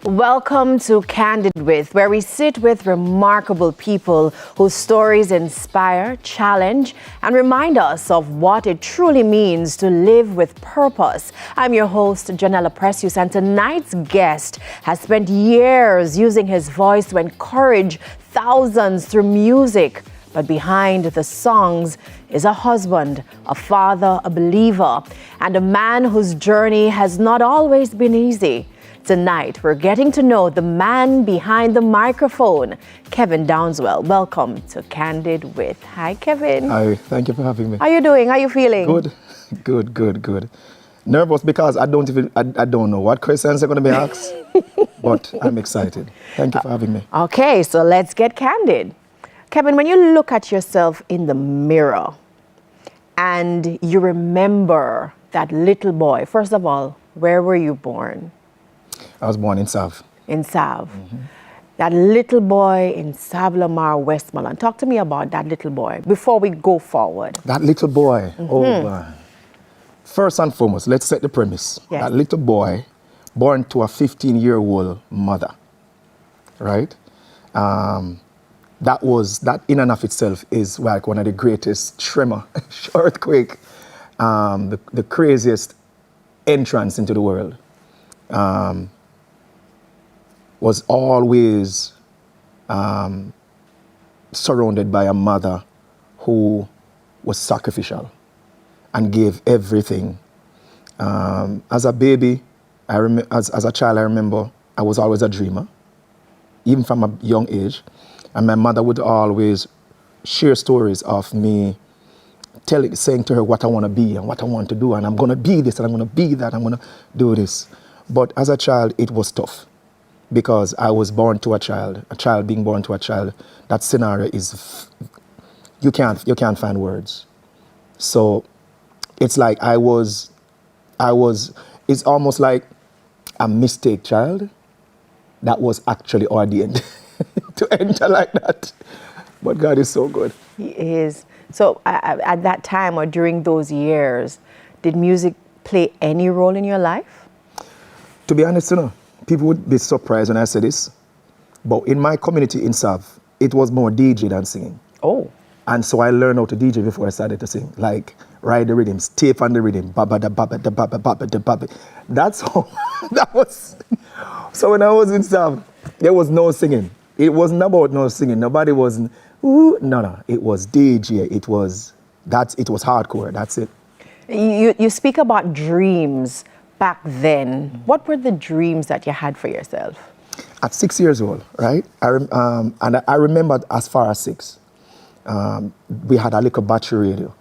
Welcome to Candid with, where we sit with remarkable people whose stories inspire, challenge, and remind us of what it truly means to live with purpose. I'm your host, Janella Precious, and tonight's guest has spent years using his voice to encourage thousands through music. But behind the songs is a husband, a father, a believer, and a man whose journey has not always been easy. Tonight, we're getting to know the man behind the microphone, Kevin Downswell. Welcome to Candid with. Hi, Kevin. Hi, thank you for having me. How are you doing? How are you feeling? Good. Nervous because I don't know what questions are going to be asked, but I'm excited. Thank you for having me. Okay, so let's get candid. Kevin, when you look at yourself in the mirror and you remember that little boy, first of all, where were you born? I was born in Sav. In Sav. Mm-hmm. That little boy in Savanna-la-Mar, Westmoreland. Talk to me about that little boy before we go forward. That little boy, oh man. First and foremost, let's set the premise. Yes. That little boy, born to a 15-year-old mother, right? That in and of itself is like one of the greatest tremor, earthquake, the craziest entrance into the world. Was always surrounded by a mother who was sacrificial and gave everything. As a baby, as a child, I remember I was always a dreamer, even from a young age. And my mother would always share stories of me saying to her what I want to be and what I want to do. And I'm going to be this and I'm going to be that. I'm going to do this. But as a child, it was tough because I was born to a child being born to a child. That scenario is, you can't find words. So it's like it's almost like a mistake child that was actually ordained to enter like that. But God is so good. He is. So at that time or during those years, did music play any role in your life? To be honest, people would be surprised when I say this, but in my community in Sav, it was more DJ than singing. Oh. And so I learned how to DJ before I started to sing, like ride the rhythms, tape on the rhythm, baba da baba da baba baba da baba. That's how that was. So when I was in Sav, there was no singing. It wasn't about no singing. Nobody wasn't, ooh, no. It was DJ. It was hardcore. That's it. You speak about dreams. Back then, what were the dreams that you had for yourself? At 6 years old, right? I remember as far as 6. We had a little battery radio.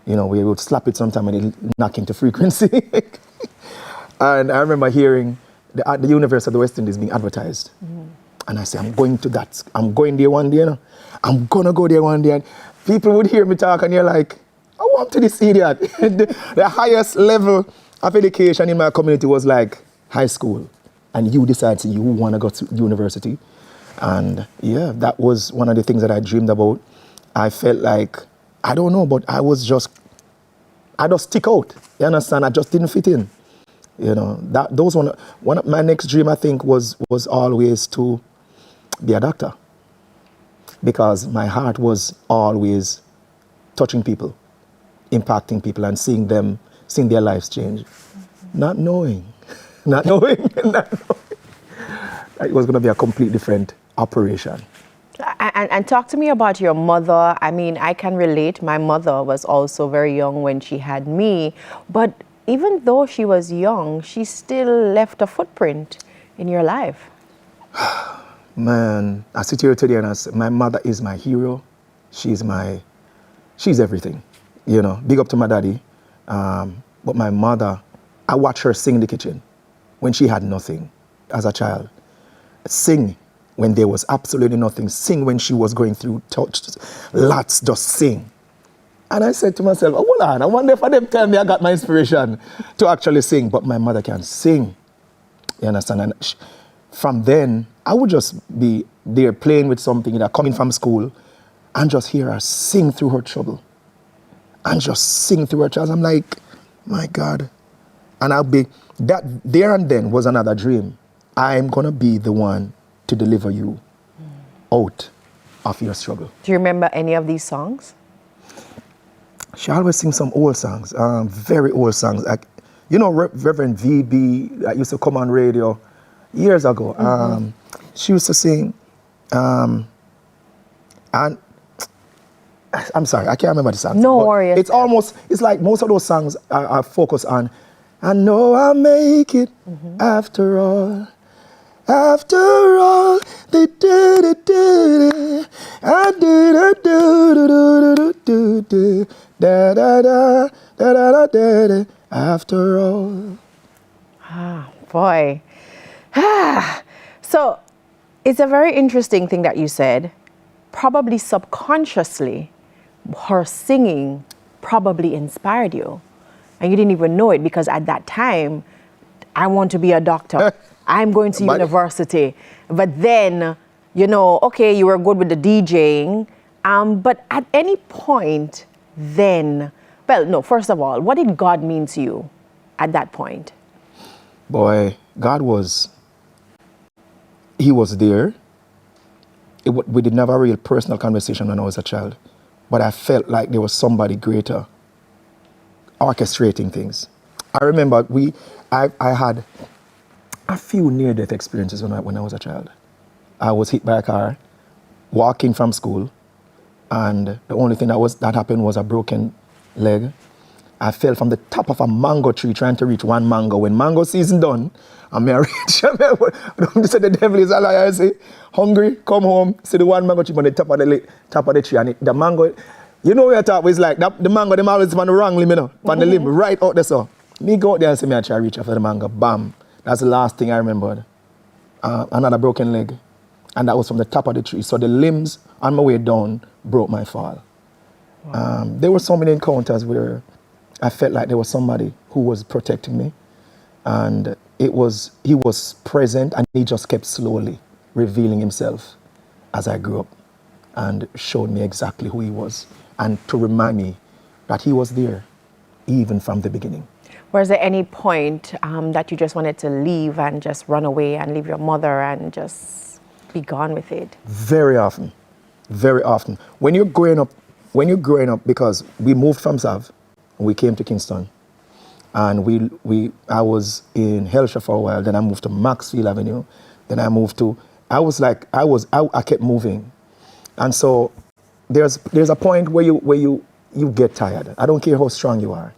You know, we would slap it sometime and it would knock into frequency. And I remember hearing the University of the West Indies being advertised. Mm-hmm. And I said, I'm going there one day, you know. I'm gonna go there one day. And people would hear me talk and you're like, I want to this idiot. The highest level of education in my community was like high school, and you decide you want to go to university. And yeah, that was one of the things that I dreamed about. I felt like, I don't know, but I just stick out. You understand? I just didn't fit in. You know, one of my next dream, I think, was always to be a doctor, because my heart was always touching people, impacting people, and seeing their lives change. Not knowing. It was going to be a complete different operation. And talk to me about your mother. I mean, I can relate. My mother was also very young when she had me. But even though she was young, she still left a footprint in your life. Man, I sit here today and I say, my mother is my hero. She's everything. You know, big up to my daddy. But my mother, I watched her sing in the kitchen when she had nothing as a child. Sing when there was absolutely nothing. Sing when she was going through lots, just sing. And I said to myself, oh, hold on, I wonder if them tell me I got my inspiration to actually sing. But my mother can sing. You understand? And from then, I would just be there playing with something, coming from school, and just hear her sing through her trouble. And just sing through her trouble. I'm like, my God. And I'll be, that there and then was another dream. I'm going to be the one to deliver you out of your struggle. Do you remember any of these songs? She always sings some old songs, very old songs. Like, you know, Reverend VB that used to come on radio years ago. She used to sing, and I'm sorry, I can't remember the songs. No worries. It's like most of those songs are focused on, I know I'll make it after all. After all, they did it, I did it, do, da da da da da da da. After all. Ah, boy. So, it's a very interesting thing that you said. Probably subconsciously, her singing probably inspired you. And you didn't even know it because at that time, I want to be a doctor. I'm going to university. But then, you know, okay, you were good with the DJing. But at any point then, well, no, first of all, what did God mean to you at that point? Boy, God was, He was there. We didn't have a real personal conversation when I was a child. But I felt like there was somebody greater orchestrating things. I remember I had a few near-death experiences when I was a child. I was hit by a car, walking from school, and the only thing that happened was a broken leg. I fell from the top of a mango tree trying to reach one mango. When mango season done, I'm married. The devil is a liar. I say, hungry, come home, see the one mango tree on the top of the tree. And the mango, you know where I thought was like, the mango, them always on the wrong limb, you know, on the limb, right out there. So me go out there and see me, I try to reach after the mango, bam. That's the last thing I remembered. Another broken leg. And that was from the top of the tree. So the limbs on my way down broke my fall. Wow. There were so many encounters where I felt like there was somebody who was protecting me. And he was present, and he just kept slowly revealing himself as I grew up and showed me exactly who he was. And to remind me that he was there even from the beginning. Was there any point that you just wanted to leave and just run away and leave your mother and just be gone with it? Very often, very often. When you're growing up, because we moved from Sav, we came to Kingston, and I was in Helsha for a while. Then I moved to Maxfield Avenue. Then I moved to. I kept moving, and so there's a point where you get tired. I don't care how strong you are.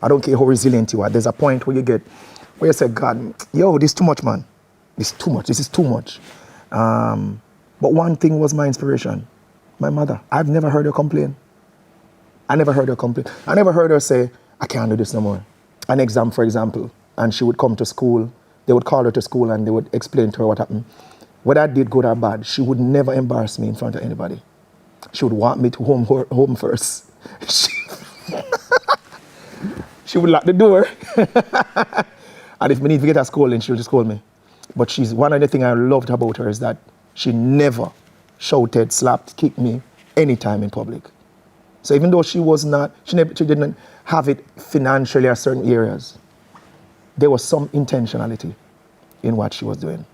I don't care how resilient you are. There's a point where you say, God, yo, this is too much, man. This is too much. This is too much. But one thing was my inspiration, my mother. I've never heard her complain. I never heard her say, I can't do this no more. An exam, for example, and she would come to school. They would call her to school and they would explain to her what happened. Whether I did good or bad, she would never embarrass me in front of anybody. She would want me to home first. She would lock the door. And if we need to get her scolding, she'll just scold me. But one of the things I loved about her is that she never shouted, slapped, kicked me anytime in public. So even though she didn't have it financially in certain areas, there was some intentionality in what she was doing.